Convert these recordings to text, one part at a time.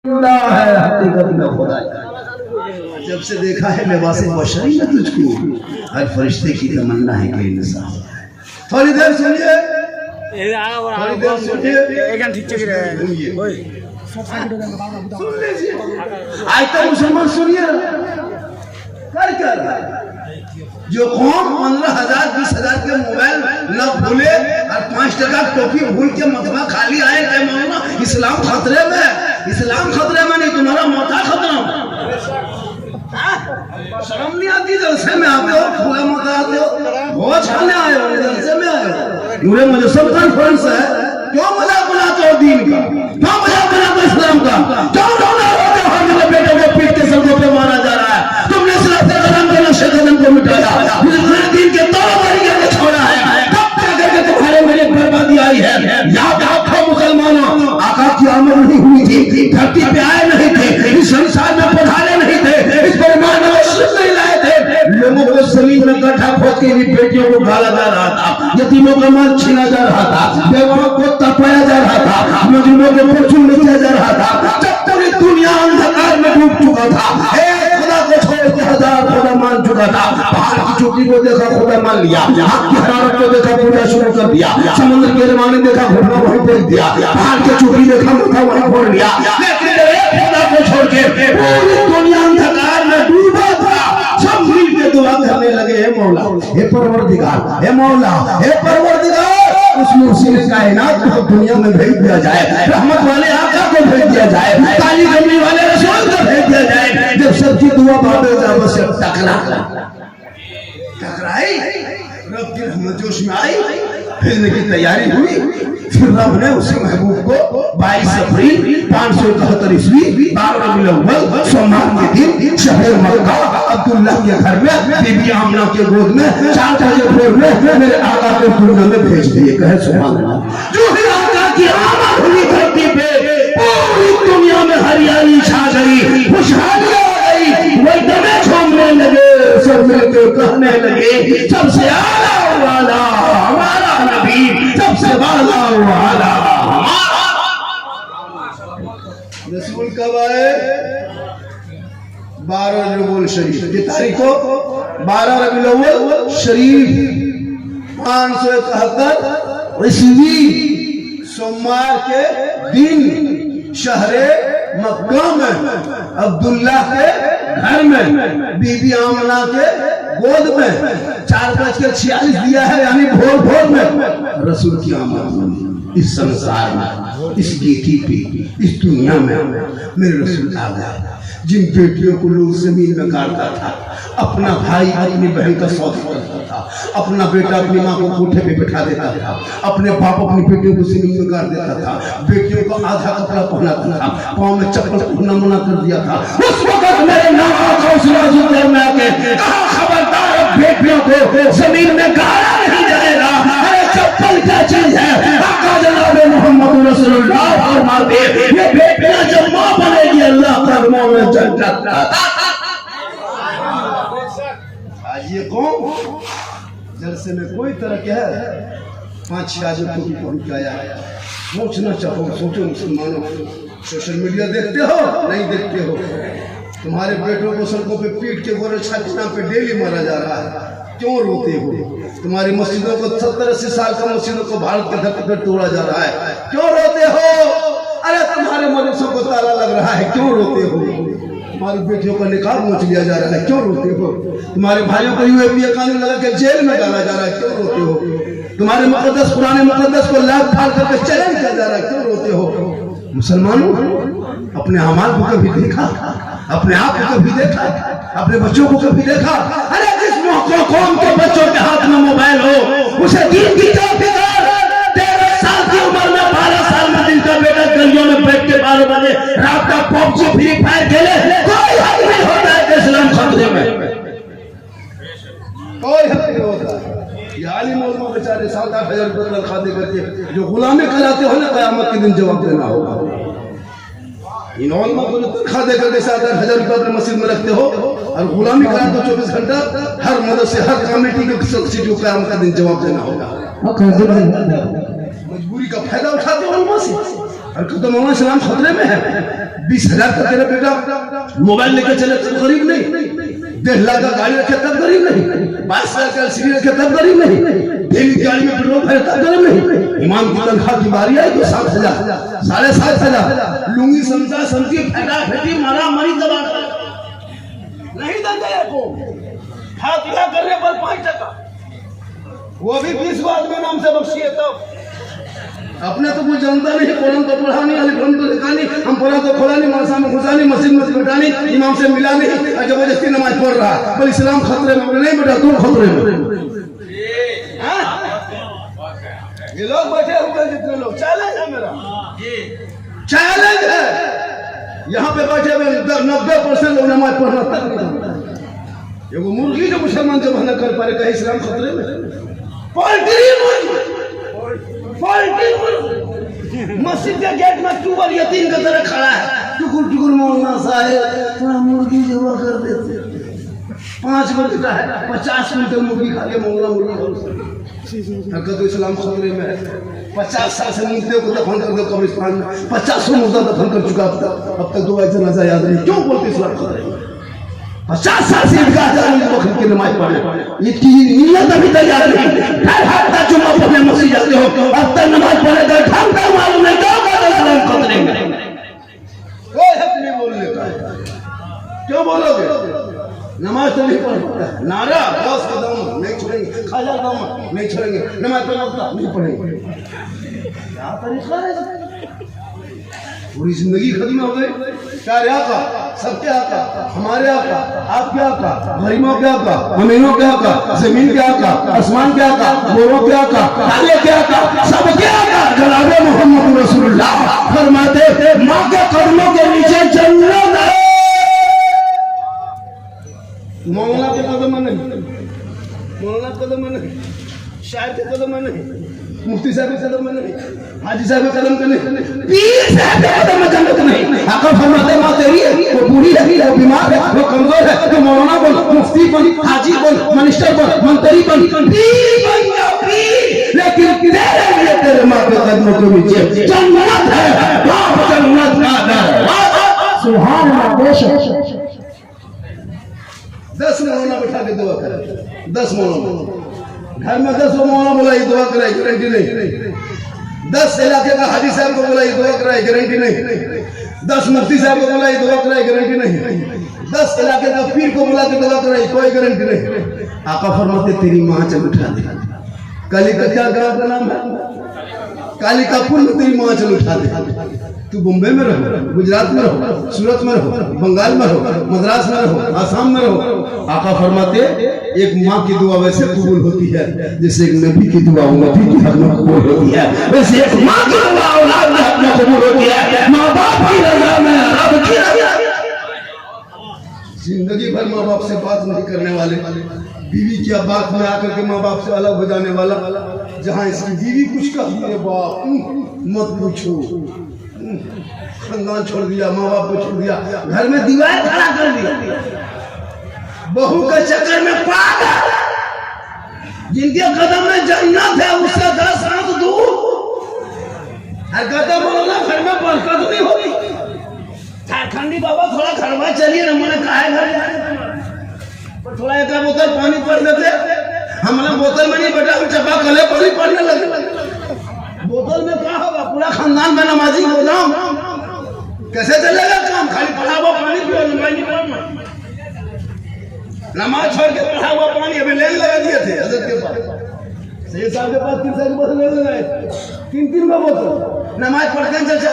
है हकीकत में खुदा। जब से देखा है लिबासे बशरी में तुझको, हर फरिश्ते की तमन्ना है कि इंसान। थोड़ी देर सुनिए, थोड़ी देर सुनिए, सुन लीजिए। आज तक मुसलमान सुनिए कर कर जो कौन 15,000 20,000 के मोबाइल न भूले और 5 टका टोपी भूल के मतवा खाली आए थे मौलाना इस्लाम खतरे में, इस्लाम खतरे में नहीं तुम्हारा माथा खतरा में। शर्म नहीं आती जलसे में आते हो, खुला माथा आते हो, बहुत छाने आए हो, जलसे में आए हो। नूरे मुजस्सम कॉन्फ्रेंस है, क्यों मजाक बनाते हो दीन का, क्यों मजाक बनाते हो इस्लाम का, क्यों रोना रोते हो मेरे बेटे को पीट के सड़कों पे मारा जा रहा है। तुमने इस्लाम के कदम के नक्शे कदम को मिटाया, दीन के तौर तरीके को छोड़ा है, तब जाकर के तुम्हारे मेरे बर्बादी आई है। याद रखो मुसलमानों, आका की आमद नहीं हुई थी, धरती पे आए नहीं थे, इस संसार में पधारे नहीं थे, इस पर मानव नहीं लाए थे। लोगों को जमीन में गड्ढा खोद के भी बेटियों को गाला जा रहा था, यतीमों का माल छीना जा रहा था, बेवाओं को तपाया जा रहा था, मजलूमों के परचून किया जा रहा था। जब पूरी दुनिया अंधकार में डूब चुका था, खुदा को छोड़ के हजार खुदा मान चुका था। पहाड़ की चोटी को देखा खुदा मान लिया, आग की हरारत को देखा पूजा शुरू कर दिया, समुद्र के रवाने देखा घुटना वहीं फेंक दिया, पहाड़ की चोटी देखा माथा वहीं फोड़ लिया। लेकिन खुदा को छोड़ के पूरी दुनिया अंधकार में डूबा था। सब मिल के दुआ करने लगे, हे मौला, हे परवरदिगार, हे मौला, हे परवरदिगार, उस मुर्शिद कायनात को दुनिया में भेज दिया जाए, रहमत वाले आका को भेज दिया जाए, काली गमली वाले रसूल को भेज दिया जाए। जब सबकी दुआ बाबे जाबा से टकराई, रब की रहमत जोश में आई, भेजने की तैयारी हुई। फिर रब ने उसी महबूब को 22 अप्रैल 571 ईस्वी 12 रबीउल अव्वल सोमवार के दिन शहर मक्का अब्दुल्ला के घर में बीबी आमना के गोद में 4 बजे भोर में मेरे आका को दुनिया में भेज दिए। कहे सुभान अल्लाह। जो ही आका की आमद हुई धरती पे, पूरी दुनिया में हरियाली छा गई, खुशहाली आ गई, वही दमे झूमने लगे, सब मिलकर कहने लगे सबसे आला वाला हमारा नबी, सबसे वाला वाला हमारा रसूल। कब आए? 12 रबीउल शरीफ की तारीख को, 12 रबीउल अव्वल शरीफ 571 ईस्वी सोमवार के दिन शहरे मक्का में अब्दुल्ला के घर में बीबी आमना के गोद में 4:46 दिया है, यानी भोर भोर में रसूल की आमद इस संसार में, इस गेटी पे, इस दुनिया में मेरे रसूल आ गया। जिन बेटियों को लोग जमीन में गाड़ता था, अपना भाई अपनी बहन का सौदा करता था, अपना बेटा अपनी माँ को कोठे पे बैठा देता था, अपने बाप अपनी बेटियों को जमीन में गाड़ देता था, बेटियों को आधा कपड़ा पहनाता था, पाँव में चप्पल पहनना मना कर दिया था। उस वक्त मेरे में आके खबरदार, बेटियों को जमीन में गाड़ा नहीं जाएगा। अरे चप्पल क्या चीज है? आका जनाब मोहम्मद रसूलुल्लाह फरमाते हैं, ये बेटियां जब मां बनेगी अल्लाह कदमों में जन्नत। आज ये कौन जलसे में कोई तरह के है 5-6 आदमी को पहुंचाया है। सोचना चाहो, सोचो मुसलमानों, सोशल मीडिया देखते हो नहीं देखते हो? तुम्हारे बेटों को सड़कों पे पीट के गोरे छाछना पे डेली मारा जा रहा है, क्यों रोते हो? तुम्हारी मस्जिदों को 70-80 साल का मस्जिदों को भारत के धरती पर तोड़ा जा रहा है, क्यों रोते हो? अरे तुम्हारे मदरसों को ताला लग रहा है, क्यों रोते हो? तुम्हारी बेटियों का निकाह नोच लिया जा रहा है, क्यों रोते हो? तुम्हारे भाइयों को यूएपीए कानून लगा के जेल में डाला जा रहा है, क्यों रोते हो? तुम्हारे मुकद्दस पुराने मुकद्दस को लाभ फाड़ करके चैलेंज किया जा रहा है, क्यों रोते हो? मुसलमानों, अपने अमाल को कभी देखा? अपने आप को कभी देखा? अपने बच्चों को कभी देखा? अरे जिस कौम के बच्चों के हाथ में मोबाइल हो, उसे दीन की तरफ 13 साल की उम्र में 12 साल में जिनका बेटा गलियों में बैठ के 12 बजे रात का पबजी फ्री फायर खेले, कोई हक नहीं होता है कि इस्लाम खतरे में, कोई हक नहीं होता। ये आलिम उलमा बेचारे 7-8 हजार रुपये तनख्वाह दे करके जो गुलामी कराते हो ना, क़यामत के दिन जवाब देना होगा। इन उलमा को तनख्वाह दे करके 7-8 हजार रुपये अपने मस्जिद में रखते हो और गुलामी कराते हो 24 घंटा, हर मदरसे हर कमेटी के शख्स को क़यामत का दिन जवाब देना होगा। मजबूरी का फायदा उठाते हो उलमा से और कदम इस्लाम खतरे में है। 20,000 का तेरा बेटा मोबाइल लेके चले तब गरीब नहीं, 1.5 लाख का गाड़ी रखे तब गरीब नहीं, 22 लाख का एलसीडी रखे तब गरीब नहीं, डेली गाड़ी में पेट्रोल भरे तब गरीब नहीं। इमाम की तनख्वाह की बारी आई तो 7,000 7,500 लुंगी समझा समझी फेंटा फेंटी मारा मारी दबा नहीं देते को फातिहा करने पर 5 टका, वो भी 20 आदमी नाम से बख्शिए। तब अपने तो कुछ जानता नहीं, कुरान तो पढ़ा नहीं, अलिफ तो लिखा नहीं, हम पढ़ा तो खोला नहीं, मौसा में घुसा नहीं, मस्जिद में बैठा नहीं, इमाम से मिला नहीं, जबरदस्ती नमाज पढ़ रहा। पर इस्लाम खतरे में नहीं बेटा, तुम खतरे में। ये लोग बैठे हुए जितने लोग, चैलेंज है मेरा, चैलेंज है। यहाँ पे बैठे हुए 90% लोग नमाज पढ़ना तक नहीं जानते। एगो मुर्गी जो मुसलमान जब न कर पाए कहे इस्लाम खतरे में। मस्जिद के गेट में टूबर यतीम की तरह खड़ा है, टुकुर टुकुर मौलाना साहब थोड़ा मुर्गी जमा कर देते। 5 बजे का है, 50 क्विंटल मुर्गी खा के मौलाना मुर्गी हरकत तो इस्लाम खतरे में है। 50 साल से मुर्दे को दफन कर दो कब्रिस्तान में, 50 मुर्दा दफन कर चुका अब तक 2 जनाजा याद नहीं। क्यों बोलते इस्लाम खतरे में? 50 साल से वक्त की नमाज पढ़े, ये नीयत अभी तैयार नहीं। हर हफ्ता जुम्मा पढ़ने मस्जिद जाते हो, अब तक नमाज पढ़े तो ढंग का मालूम नहीं, क्या कहते इस्लाम खतरे में? कोई हक नहीं बोलने का। क्यों बोलोगे? नमाज तो नहीं पढ़ता, नारा बस का दम नहीं छोड़ेंगे, खाजा दम नहीं छोड़ेंगे, नमाज पढ़ना नहीं पढ़ेंगे। क्या तरीका है? पूरी जिंदगी खत्म हो गई। क्या आका, सबके आका, हमारे आका, आपके आका, गरीबों के आका, अमीरों के आका, जमीन के आका, आसमान के आका, गोरों के आका, काले के आका, सबके आका जनाबे मोहम्मद रसूलुल्लाह फरमाते थे, माँ के कदमों के नीचे जन्नत है। मौलाना के कदम में नहीं, मौलाना के कदम में नहीं, शायर के कदम में नहीं, मुफ्ती साहब के कदम में नहीं, हाजी साहब के कदम में नहीं, पीर साहब के कदम में जन्नत नहीं। आका फरमाते माँ तेरी है, वो बूढ़ी है, वो बीमार है, वो कमजोर है, तो मौलाना बन, मुफ्ती बन, हाजी बन, मिनिस्टर बन, मंत्री बन, पीर बन या पीर, लेकिन तेरे लिए तेरे माँ के कदमों के नीचे जन्नत है, वहाँ जन्नत का दर। सुभान अल्लाह। बेशक 10 मौलाना बैठा के दुआ करे, 10 मौलाना घर में 10 मौलाना बोला ये दुआ कराए, गारंटी नहीं। 10 इलाके का हाजी साहब को बोला ये दुआ कराए, गारंटी नहीं। 10 मुफ्ती साहब को बोला ये दुआ कराए, गारंटी नहीं। 10 इलाके का पीर को बोला के दुआ कराए, कोई गारंटी नहीं। आका फरमाते तेरी माँ चल उठा दे। काली का क्या गाँव का नाम है? काली का पुल में तेरी माँ चल उठा दे। तू बम्बई में रहो, गुजरात में रहो, सूरत में रहो, बंगाल में रहो, मद्रास में रहो, आसाम में रहो, आका फरमाते एक माँ की दुआ वैसे कबूल होती है जैसे एक नबी की दुआ नबी की हक में कबूल होती है, वैसे एक माँ की दुआ औलाद में हक में कबूल होती है। माँ बाप की रज़ा में रब की रज़ा। जिंदगी भर माँ बाप से बात नहीं करने वाले, बीवी की बात में आकर के माँ बाप से अलग हो जाने वाला, जहाँ इसकी बीवी कुछ कहती है बाप मत पूछो, खानदान छोड़ दिया, माँ बाप को छोड़ दिया, घर में दीवार खड़ा कर दिया, बहू के चक्कर में पागल, जिनके कदम में जन्नत है उससे 10 हाथ दूर। हर कदम बोलना घर में बरकत नहीं होगी। झारखंडी बाबा थोड़ा घर में चलिए ना, मैंने कहा है घर पर थोड़ा एक बोतल पानी पड़ देते, हमने बोतल में नहीं बैठा, हम चपा कले पानी पड़ने लगे। बोतल में क्या होगा? पूरा खानदान में नमाजी हो जाऊं, कैसे चलेगा काम? खाली पढ़ा हुआ पानी पियो, नमाज नहीं पढ़ना। नमाज छोड़ के पढ़ा हुआ पानी अभी लेने लगा दिए थे हजरत के पास, सही साहब के पास 3 साल के बोतल लेने लगाए, 3 का बोतल। नमाज पढ़ते हैं चाचा,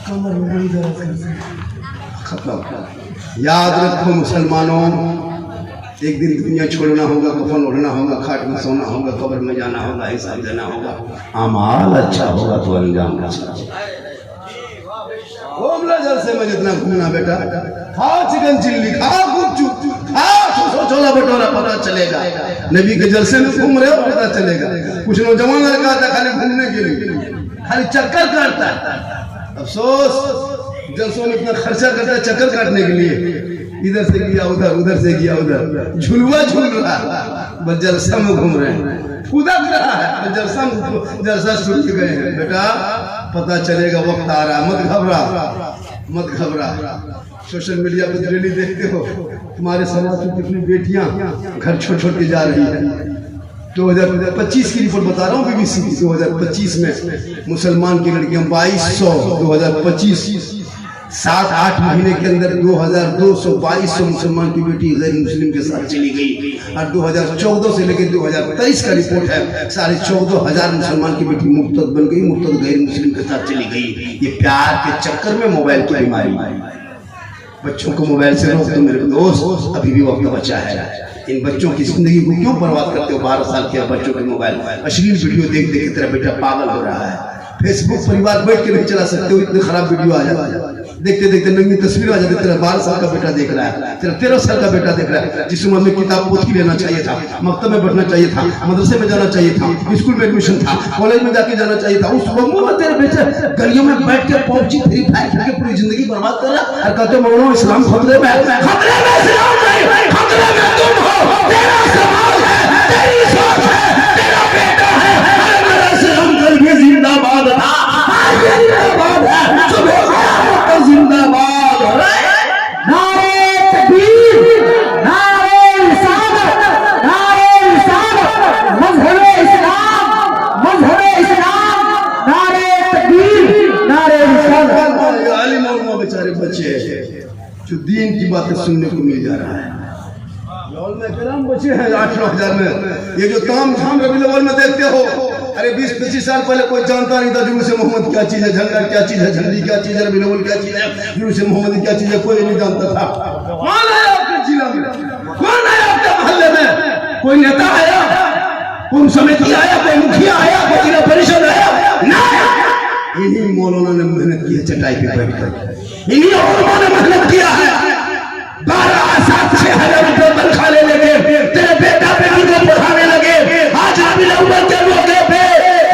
कमर में दर्द खत्म। याद रखो मुसलमानों, एक दिन दुनिया छोड़ना होगा, कफन ओढ़ना होगा, खाट में सोना होगा, कब्र में जाना होगा, हिसाब देना होगा। अमाल अच्छा होगा तो अंजाम अच्छा होगा। जलसे में जितना घूमना बेटा, खाओ चिकन चिल्ली, खाओ गुपचुप, खाओ छोला भटूरा, पता चलेगा। नबी के जलसे में घूम रहे हो पता चलेगा। कुछ नौजवान लड़का था खाली घूमने के लिए, खाली चक्कर काटता है। अफसोस जलसों में इतना खर्चा करता है चक्कर काटने के लिए, इधर से किया उधर, उधर से किया उधर, झुलवा झूल रहा, बस जलसा में घूम रहे हैं, कूदक रहा है, जलसा शुरू गए हैं। बेटा पता चलेगा, वक्त आ रहा, मत घबरा। मत घबरा। सोशल मीडिया पे डेली देखते हो तुम्हारे समाज की कितनी बेटियां घर छोड़ छोड़ के जा रही है। 2025 की रिपोर्ट बता रहा हूँ बीबीसी की। 2025 में मुसलमान की लड़कियां 2200, 2025 7-8 महीने के अंदर 2200 मुसलमान की बेटी गैर मुस्लिम के साथ चली गई। और 2014 से लेकर 2023 का रिपोर्ट है 14,500 मुसलमान की बेटी मुर्तद बन गई, मुर्तद गैर मुस्लिम के साथ चली गई। ये प्यार के चक्कर में मोबाइल की बीमारी। बच्चों को मोबाइल से रोक दो मेरे दोस्त, अभी भी वक्त बचा है। इन बच्चों की जिंदगी को क्यों बर्बाद करते हो? 12 साल के बच्चों के मोबाइल अश्लील वीडियो देख देख तेरा बेटा पागल हो रहा है। फेसबुक परिवार बैठ के नहीं चला सकते हो, इतने खराब वीडियो आ जाता है। देखते देखते नंगी तस्वीर आ जाती। तेरा 12 साल का बेटा देख रहा है, तेरा 13 साल का बेटा देख रहा है। जिस उम्र में किताब पोथी लेना चाहिए था, मकतब में बैठना चाहिए था, मदरसे में जाना चाहिए था, स्कूल में एडमिशन था, कॉलेज में जाके जाना चाहिए था, उस वक्त में तेरे बेटे गलियों में बैठ के पबजी फ्री फायर खेल के पूरी जिंदगी बर्बाद कर रहा है। और कहते मौलाना इस्लाम खतरे में है। खतरे में इस्लाम नहीं, खतरे में तुम हो। तेरा समाज है, तेरी सोच है, तेरा बेटा है। मेरा इस्लाम कल भी जिंदाबाद था, आज भी जिंदाबाद है, सुबह क़यामत जिंदाबाद। नारे तकबीर, नारे रिसालत, नारे रिसालत, मज़हब-ए इस्लाम, मज़हब-ए इस्लाम, नारे तकबीर, नारे रिसालत। आलिम और बेचारे बच्चे जो दीन की बातें सुनने को मिल जा रहा है। कलाम बच्चे हैं 8-9 हजार में। ये जो ताम झाम रबी अव्वल में देखते हो, अरे 20-25 साल पहले कोई जानता नहीं था जुलूस मोहम्मद क्या चीज है, झंडा क्या चीज है, झंडी क्या चीज है, रबी अव्वल क्या चीज है, जुलूस मोहम्मद क्या चीज है, कोई नहीं जानता था। कौन आया आपके जिला में? कौन आया आपके मोहल्ले में? कोई नेता आया, कोई समिति आया, कोई मुखिया आया, कोई जिला परिषद आया? नहीं, इन्हीं मौलाना ने मेहनत की है चटाई पे बैठकर। इन्हीं उलमा ने मेहनत किया है। 12-7-6 हजार रुपए तनख्वाह ले लगे, तेरे बेटा बेटी को पढ़ाने लगे। आज रबी अव्वल के मौके पे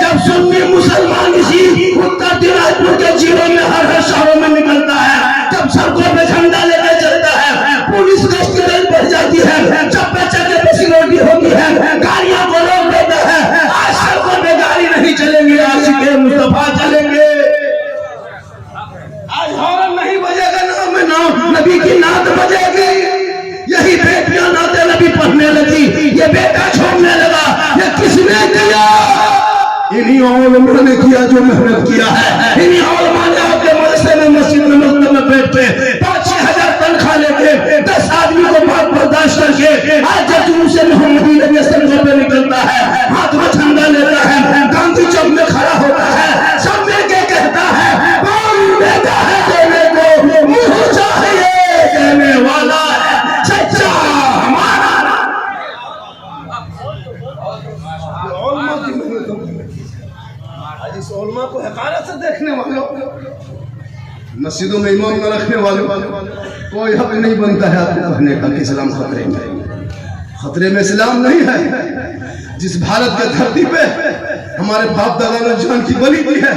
जब सुन्नी मुसलमान इसी उत्तर दिनाजपुर के जिलों में हर शहरों में निकलता है, जब सड़कों पे झंडा लेकर चलता है, पुलिस गश्त बढ़ जाती है, चप्पे चक्के पे सिक्योरिटी होती है, गाड़ियों को रोक देता है। आज सड़कों पे गाड़ी नहीं चलेंगे, आशिक़े मुस्तफा चलेंगे। आज हॉर्न नहीं बजेगा, नाम में नाम नबी की नात बजेगी। यही बेटियां नाते नबी पढ़ने लगी, ये बेटा छोड़ने लगा। ये किसने किया? इन्हीं उलमा ने किया जो मेहनत किया है। इन्हीं उलमा ने आपके मदरसे में, मस्जिद में, मकतब में बैठ के 5-6 हजार तनख्वाह लेके 10 आदमी को बात बर्दाश्त करके आज जब जुलूस मोहम्मदी नबी सल्लल्लाहु अलैहि वसल्लम निकलता है, हाथ में झंडा लेता है, गांधी चौक में खड़ा होता है, सब मिलके कहता है कौन देता है देने को, मुंह चाहिए देने वाला है सच्चा हमारा। आज इस उलमा को हक़ारत से देखने वालों, मस्जिदों में इमाम न रखने वालों, कोई हक नहीं बनता है आपको कहने का कि इस्लाम खतरे में। खतरे में इस्लाम नहीं है। जिस भारत के धरती पे हमारे बाप दादा ने जान की बलि दी है,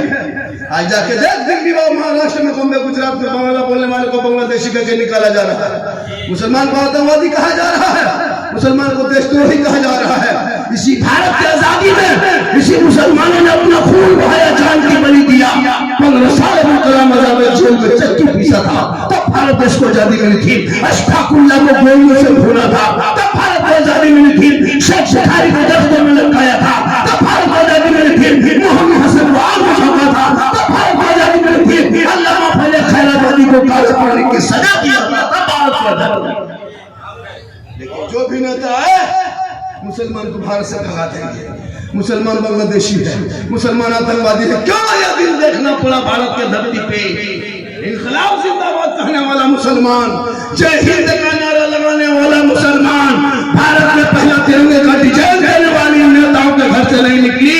आज जाके देख दिल्ली और महाराष्ट्र में, बॉम्बे, गुजरात में बांग्ला बोलने वाले को बांग्लादेशी करके निकाला जा रहा है। मुसलमान को आतंकवादी कहा जा रहा है, मुसलमान को देशद्रोही कहा जा रहा है। इसी भारत की आजादी में इसी मुसलमानों ने अपना खून बहाया, जान की बलि दिया। 15 साल मुकर्रम में जेल में चक्की पीसा था, तब भारत देश को आजादी मिली थी। अशफाकुल्लाह को गोलियों से भूना था, तब भारत को आजादी मिली थी। शेख बुखारी को दफ्तर में लटकाया था, तब भारत को आजादी मिली थी। मोहम्मद हसन को आग में झोंका था, तब भारत को आजादी मिली थी। अल्लामा फजल खैराबादी को काले पानी की सजा दिया था, तब भारत को आजादी। लेकिन जो भी नेता है मुसलमान को भारत से भगा देंगे। मुसलमान बांग्लादेशी है, मुसलमान आतंकवादी है। क्यों यह दिन देखना पड़ा भारत के धरती पे? इनकलाब जिंदाबाद कहने वाला मुसलमान, जय हिंद का नारा लगाने वाला मुसलमान, भारत में पहला तिरंगे का डिजाइन देने वाली नेताओं के घर से नहीं निकली।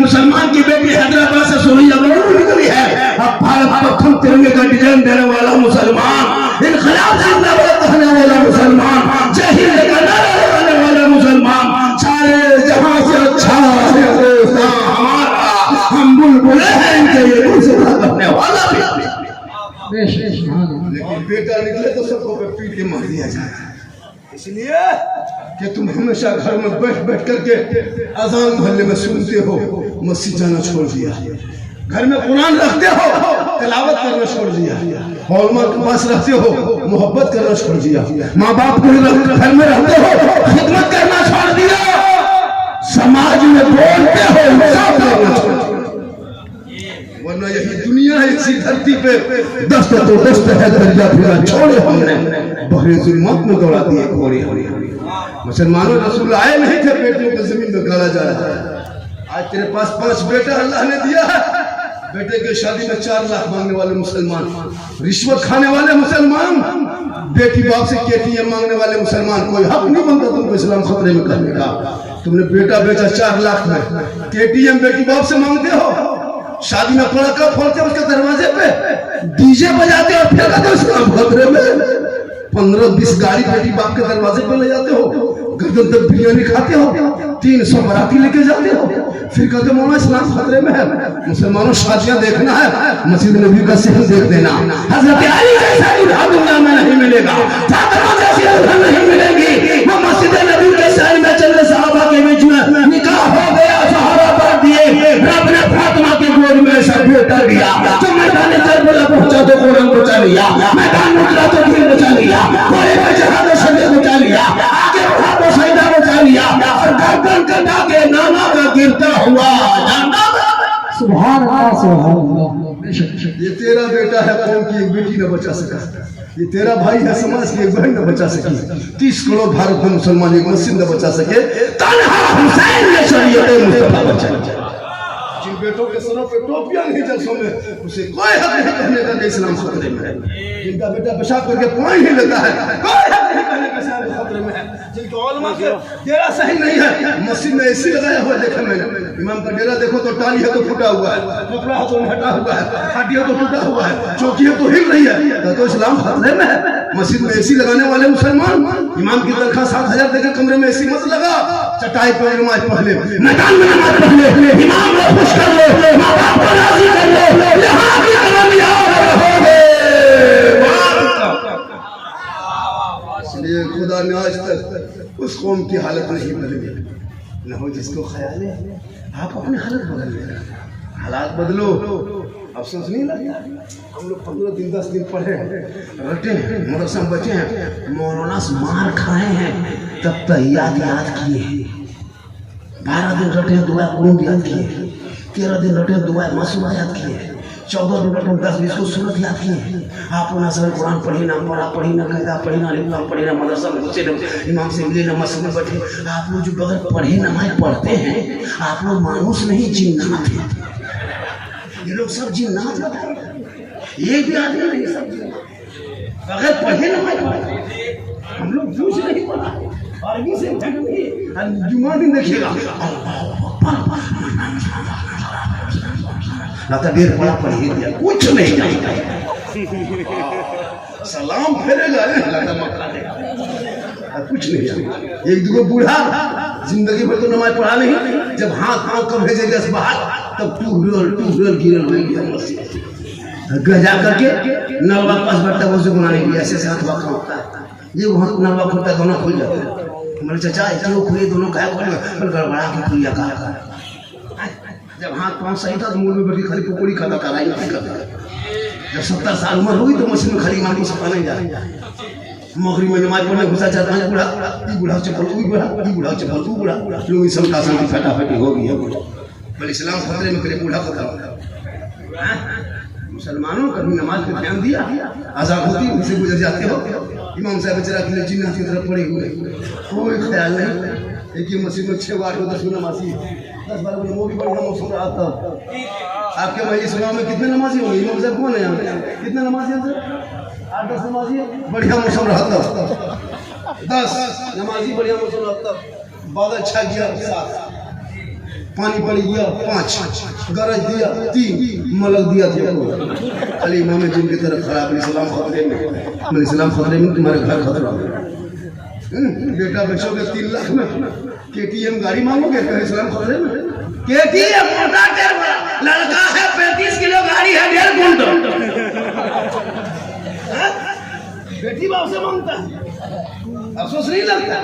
मुसलमान की बेटी हैदराबाद से सोनिया गांधी निकली है। अब भारत प्रथम तिरंगे का डिजाइन देने वाला मुसलमान, इनकलाब जिंदाबाद कहने वाला मुसलमान, जय हिंद का नारा लगाने वाला मुसलमान, सारे जहां से अच्छा हमारा, हम बुलबुल हैं इनके ये गुलसिता करने वाला भी। लेकिन बेटा निकले तो सबको पीट के मार दिया जाए। इसलिए कि तुम हमेशा घर में बैठ बैठ करके अजान मोहल्ले में सुनते हो, मस्जिद जाना छोड़ दिया। घर में कुरान रखते हो, तिलावत करना छोड़ दिया, हॉलमार्क के पास रहते हो मोहब्बत करना छोड़ दिया, माँ बाप के घर में रहते हो खिदमत करना छोड़ दिया, समाज में बोलते हो इंसाफ करना छोड़ दिया। वरना यही दुनिया है, इसी धरती पे दस्त तो दस्त है, दर्जा फिरा छोड़े हमने बहरे जुल्मत में दौड़ा दिए घोड़े। मुसलमानों रसूल आए नहीं थे बेटियों को जमीन में गाड़ा जा रहा है। आज तेरे पास 5 बेटा अल्लाह ने दिया है, बेटे की शादी में 4 लाख मांगने वाले मुसलमान, रिश्वत खाने वाले मुसलमान, बेटी बाप से केटीएम मांगने वाले मुसलमान, कोई हक नहीं बनता तुमको इस्लाम खतरे में करने का। तुमने बेटा बेचा 4 लाख में, केटीएम बेटी बाप से मांगते हो, शादी में पड़ाका फोड़ते हो उसके दरवाजे पे, डीजे बजाते हो, फिर कहते हो इस्लाम खतरे में। 15-20 गाड़ी बेटी बाप के दरवाजे पे ले जाते हो, गर्दन तक बिरयानी खाते हो, 300 बाराती लेके जाते हो, फिर कहते मौला इस्लाम खतरे में है। मुसलमानों शादियां देखना है, मस्जिद नबी का सिंह देख देना, हजरत अली जैसा दूल्हा दुनिया में नहीं मिलेगा, फातिमा जैसी दुल्हन नहीं मिलेगी। वो मस्जिद नबी के शहर में चले सहाबा के बीच में निकाह हो गया, सहारा पढ़ दिए, रब ने फातिमा के गोद में सर बेटा दिया, तो मैदान करबला पहुंचा तो कुरान बचा लिया, मैदान उतरा तो दिल बचा लिया, कोई जहाद शरीर बचा लिया, आगे बढ़ा तो सईदा बचा लिया, और गर्दन कटा के नाना का गिरता हुआ झंडा। सुभान अल्लाह, सुभान अल्लाह। ये तेरा बेटा है, कौम की एक बेटी न बचा सका, ये तेरा भाई है, समाज की एक बहन न बचा सकी, 30 करोड़ भारत में मुसलमान एक मस्जिद न बचा सके, तन्हा हुसैन ने शरीयत मुस्तफा बचाई। जिन बेटों के सरों पे टोपियां नहीं जलसों में, उसे कोई हक नहीं कहने का इस्लाम खतरे में है। जिनका बेटा पेशाब करके पानी नहीं लेता है, कोई हक नहीं कहने का इस्लाम खतरे में है। जिनके उलमा के डेरा सही नहीं है, मस्जिद में एसी लगाया हुआ देखा मैंने, इमाम का डेरा देखो तो टाली है तो फूटा हुआ है, कपड़ा है तो हटा हुआ है, हड्डी है तो टूटा हुआ है, चौकी है तो हिल रही है, तो इस्लाम खतरे में है। मस्जिद में एसी लगाने वाले मुसलमान, इमाम की तनख्वाह 7,000 देकर कमरे में एसी मत लगा, चटाई पर नमाज पढ़ ले, मैदान में नमाज पढ़ ले, इमाम को खुश कर लो, माँ बाप को राजी कर लो, यहाँ की कामयाब रहोगे। इसलिए खुदा ने आज तक उस कौम की हालत नहीं बदली, न हो जिसको ख्याल है आप अपनी हालत बदल ले, हालात बदलो, अफसोस नहीं लगता। हम लोग 15 दिन 10 दिन पढ़े रटे हैं, मदरसा में बचे हैं, मौलाना से मार खाए हैं, तब तक याद किए, 12 दिन रटे दुआ कुरान याद किए, 13 दिन रटे दुआ मासूमा याद किए, 14 दिन रटे 10-20 को सूरत याद किए। आप ना सर कुरान पढ़ी ना, पढ़ा पढ़ी ना, कहता पढ़ी ना, लिखना पढ़ी ना, मदरसा में घुसे ना, इमाम से मिले ना, मस्जिद में बैठे। आप लोग जो बगैर पढ़े नमाज पढ़ते हैं, आप लोग मानुस नहीं जिन्नात हैं। ये लोग सब जिन्नात हैं, एक भी आदमी नहीं, सब जिन्नात बगैर पढ़े नमाज पढ़ते। हम लोग पूछ नहीं पढ़ा, अरबी से जुमा दिन देखिएगा ना तो देर पड़ा पढ़ ही दिया, कुछ नहीं जानता, सलाम फेरेगा कुछ नहीं जानता। एक दो बूढ़ा जिंदगी भर तो नमाज पढ़ा नहीं, जब हाथ पाँव कब भेजेगा बाहर, तब टूरल गिरल हो गया मस्जिद गजा करके नलवा पास बैठता है, उसे गुनाह नहीं किया, ऐसे हाथ वाखा होता है, ये वहाँ नलवा खुलता है, दोनों खुल जाते हैं। मेरे चाचा जो खुले दोनों का गड़बड़ा के खुलिया कहा, जब हाथ पाँव सही था तो मुंह में बैठी खाली पकौड़ी खाता था, नहीं करता। जब 70 साल उम्र हुई तो मशीन में खाली माटी सफा नहीं जा रही, मगरी में नमाज पढ़ने घुसा जाता है, बूढ़ा ई बूढ़ा चप्पल ऊ बूढ़ा, ई बूढ़ा चप्पल ऊ बूढ़ा, लोग इस का शांति फटाफटी हो गई है। बल इस्लाम खतरे में करे, बूढ़ा खतरा। मुसलमानों कभी नमाज पे ध्यान दिया, आजाद होती उनसे गुजर जाते हो। इमाम साहब बेचारा के लिए जिन्नत की तरफ पड़े हुए, कोई ख्याल नहीं। एक ही मस्जिद में 6-8-10 नमाजी, 10-12 वो भी बढ़िया मौसम रहा था। आपके भाई इस्लाम में कितने नमाजी होंगे? इमाम साहब कौन है यहाँ पे? कितने नमाजी हैं सर? 8-10 नमाजी है, बढ़िया मौसम रहा था। 10 नमाजी बढ़िया मौसम रहा था, बादल छा गया 7, पानी पड़ गया 5, गरज दिया 3, मलक दिया 3। खाली इमाम जिनकी तरफ खड़ा, इस्लाम खतरे में, इस्लाम खतरे में, तुम्हारे घर खतरा हो। बेटा बच्चोगे 3 लाख में, केटीएम गाड़ी मांगोगे, कहे इस्लाम खतरे में। केटीएम मोटा लड़का है, 35 किलो गाड़ी है, 1.5 कुंटल। बेटी बाप से मांगता है, अफसोस नहीं लगता?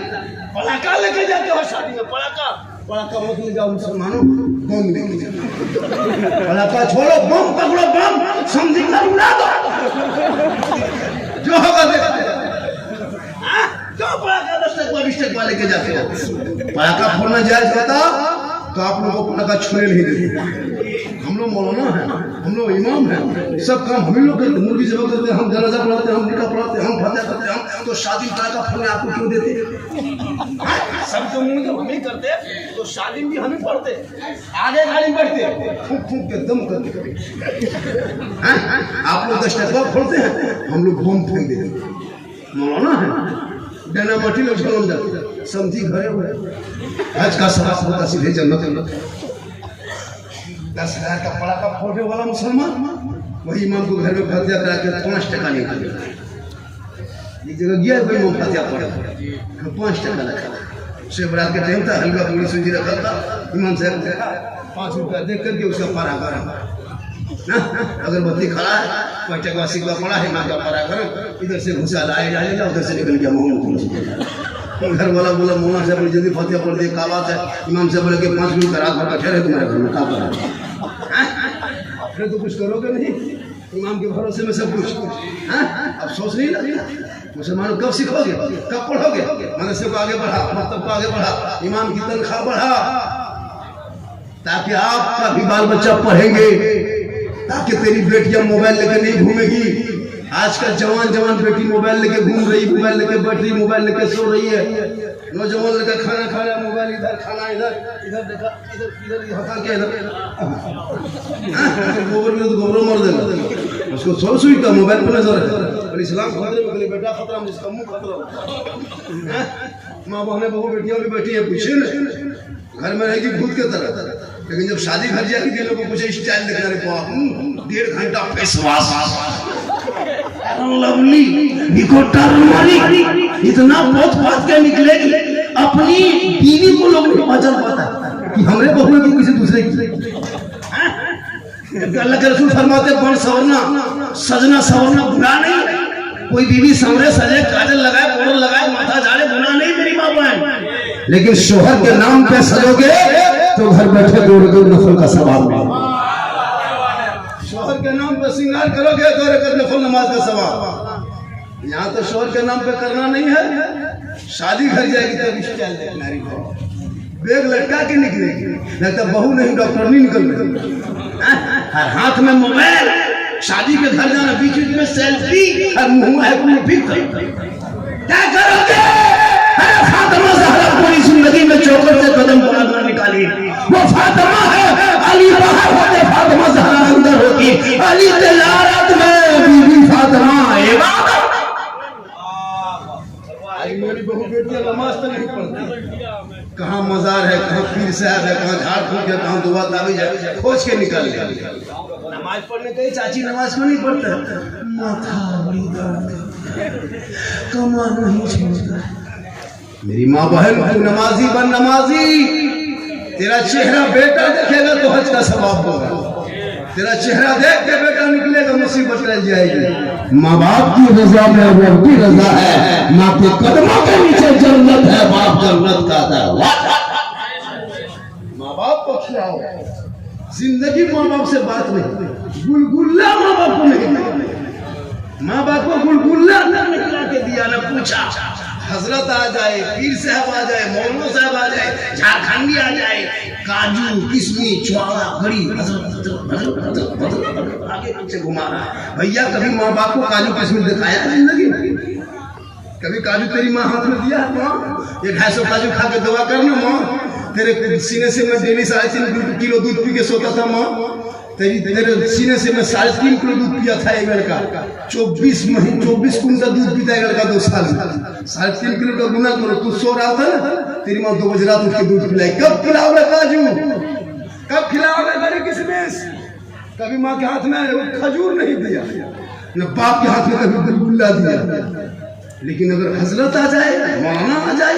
पटाखा लेके जाते हो शादी में, पटाखा मत ले जाओ मुसलमानों, बम लेके जाओ। बोला का छोड़ो, बम पकड़ो, बम समझी कर उड़ा दो, जो होगा देखते हैं। क्यों पड़ाका 10 टक 20 टक वाले के जाते हो? पड़ाका फोड़ना जायज होता तो आप लोगों को पड़ाका छूने नहीं देते। हम लोग मौलाना हैं, हम लोग इमाम हैं, सब काम हम ही लोग करते, मुर्गी जबा करते, हम जनाजा पढ़ाते, हम निकाह पढ़ाते, हम फतह करते, हम तो शादी पड़ाका फोड़ने आपको क्यों देते? सब तो मुंह जब हम ही करते तो शादी भी हम ही पढ़ते, आगे गाड़ी बढ़ते, फूंक फूंक के दम करते। आप लोग 10 टका फोड़ते हैं, हम लोग बम फेंक देते। मौलाना है, डना मटी लोग झोल जाते, समझी घरे हुए आज का सवाल होता सीधे जन्नत। 10,000 का पड़ाका फोड़ने वाला मुसलमान वही इमाम को घर में फतिया करा के 5 टका नहीं दिया। एक जगह गया कोई इमाम फतिया पड़ा, 5 टका रखा, से बरात के टाइम था, हलवा पूरी सूजी रखा था, इमाम साहब देखा 5 रुपया देख करके उसका पारा गरम, अगरबत्ती खड़ा है, 5 टका सिक्का पड़ा है, इमाम का पारा गरम, इधर से घुसा लाए डालेगा, उधर से निकल गया मोहम्मद। घर वाला बोला मौलाना साहब ने जल्दी फतिया पढ़ दिया, क्या बात है? इमाम साहब बोले कि 5 मिनट का रात भर का ठहरे तुम्हारे घर में, क्या करा? फिर तो कुछ करोगे नहीं, इमाम के भरोसे में सब कुछ। अब सोच नहीं लगता मुसलमानों, कब सीखोगे, कब पढ़ोगे? मदरसे को आगे बढ़ा, मकतब को आगे बढ़ा, इमाम की तनख्वाह बढ़ा, ताकि आपका भी बाल बच्चा पढ़ेंगे, ताकि तेरी बेटियां मोबाइल लेकर नहीं घूमेगी। आजकल जवान बेटी मोबाइल लेके घूम रही, मोबाइल लेके बैठ रही, मोबाइल लेके सो रही है। नौजवान लड़का खाना खा रहा, मोबाइल इधर, खाना इधर, इधर देखा, इधर हटा के इधर गोबर में तो गोबर मार देगा उसको, सो सुई का मोबाइल पर नजर है। और इस्लाम खतरे में, बोले बेटा खतरा, जिसका मुंह खतरा। माँ बहने बहू बेटियां भी बैठी है, पूछे न घर में रहेगी भूत के तरह, लेकिन जब शादी घर जाएगी लोगों को कुछ स्टाइल दिखा रहे, 1.5 घंटा फेस वॉश, लवली, इतना बहुत बात क्या निकलेगी। अपनी बीवी को लोग नहीं पहचान पाता कि हमरे बहू है कि किसी दूसरे की। अल्लाह के रसूल फरमाते बन सवरना, सजना सवरना बुरा नहीं। कोई बीवी संवरे सजे, काजल लगाए, पाउडर लगाए, माथा झाड़े, गुनाह नहीं मेरी माँ बहन। लेकिन शोहर के नाम पे सजोगे तो घर बैठे 2 नफल का सवाब मिलेगा। शोहर के नाम पे श्रृंगार करोगे तो रकत नफल नमाज का सवाब। यहाँ तो शोहर के नाम पे करना नहीं है, शादी घर जाएगी तब स्टाइल देखना है, बैग लटका के निकलेगी, लगता बहू नहीं डॉक्टर नहीं निकल रही, हाथ में मोबाइल, शादी के घर जाना, बीच में सेल्फी और मुंह है कुल्फी। क्या करोगे? फातिमा ज़हरा पूरी जिंदगी में चौखट से कदम बाहर ना निकाली, वो फातिमा है, अली बाहर होते फातिमा ज़हरा अंदर होती, अली तिजारत में बीबी फातिमा इबादत। मेरी बहू बेटियां नमाज तो नहीं पढ़ती, कहाँ मजार है, कहाँ पीर साहब है, कहाँ झाड़ फूक है, कहाँ दुआ ताबीज है, खोज के निकल गया। नमाज पढ़ने गई चाची, नमाज क्यों नहीं पढ़ते? माथा बड़ी दर्द है, कमा नहीं छोड़ता। मेरी माँ बहन, तू नमाजी बन, नमाजी। तेरा चेहरा बेटा देखेगा तो हज का सवाब होगा, तेरा चेहरा देख के बेटा निकलेगा मुसीबत रह जाएगी। माँ बाप की रजा में रब की रजा है, माँ के कदमों के नीचे जन्नत है, बाप जन्नत का दरवाजा। माँ बाप को खिलाओ, जिंदगी माँ बाप से बात नहीं, गुलगुल्ला माँ बाप को नहीं, माँ बाप को गुलगुल्ला नहीं खिला के दिया, ना पूछा हजरत आ जाए, पीर साहब आ जाए, मौलवी साहब आ जाए, झारखंडी आ जाए, काजू किशमिश चौड़ा घड़ी आगे पीछे घुमा रहा है। भैया कभी माँ बाप को काजू किशमिश दिखाया जिंदगी में? कभी काजू तेरी माँ हाथ में दिया? माँ 250 काजू खा के दवा करना, माँ तेरे सीने से मैं डेली 3.5 किलो दूध पी के सोता था, माँ तेरे सीने से मैं 3.5 किलो दूध पिया था एक लड़का, 24 कुंटल दूध पीता है लड़का 2 साल में, 3.5 किलो का गुना करो। तू सो रहा था ना, तेरी माँ 2 बजे रात उठ के दूध पिलाई। कब खिलाओगे काजू, कब खिलाओगे गरी किशमिश? कभी माँ के हाथ में खजूर नहीं दिया, न बाप के हाथ में कभी गुलगुल्ला दिया। लेकिन अगर हजरत आ जाए, मौलाना आ जाए,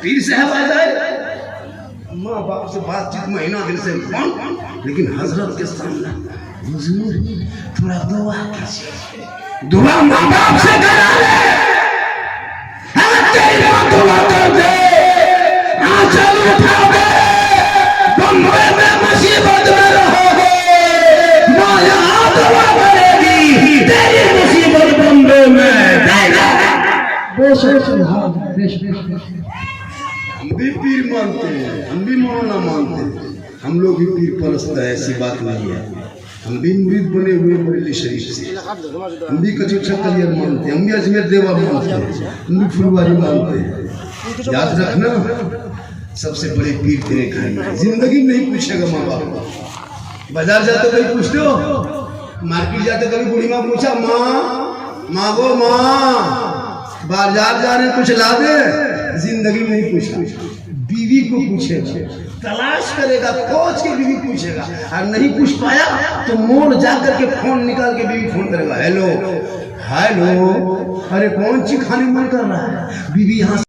पीर साहब आ जाए, माँ बाप से बातचीत महीना दिन से कौन, लेकिन हजरत के सामने हुजूर थोड़ा दुआ कीजिए, दुआ माँ बाप से करा ले, तेरी माँ दुआ कर दे, आंचल उठा दे, बम्बई में मसीह बेशक सुभान बेशक हम भी पीर मानते हैं, हम भी मौलाना मानते हैं, हम लोग भी पीर परस्त है, ऐसी बात नहीं है। हम भी मुरीद बने हुए बरेली शरीफ से, हम भी कचौचा कलियर मानते हैं, हम भी अजमेर देवा मानते हैं, हम भी फुलवारी मानते हैं। याद रखना, सबसे बड़े पीर तेरे घर में। जिंदगी में नहीं पूछेगा माँ बाप। बाजार जाते कभी पूछते हो, मार्केट जाते कभी बूढ़ी माँ पूछा, माँ मांगो माँ, बाजार जा रहे कुछ ला दे। जिंदगी में नहीं पूछा, बीवी को पूछेगा, तलाश करेगा, खोज के बीवी पूछेगा, और नहीं पूछ पाया तो मोड़ जाकर के फोन निकाल के बीवी फोन करेगा, हेलो हेलो, अरे कौन सी खाने मन कर रहा है, बीवी यहाँ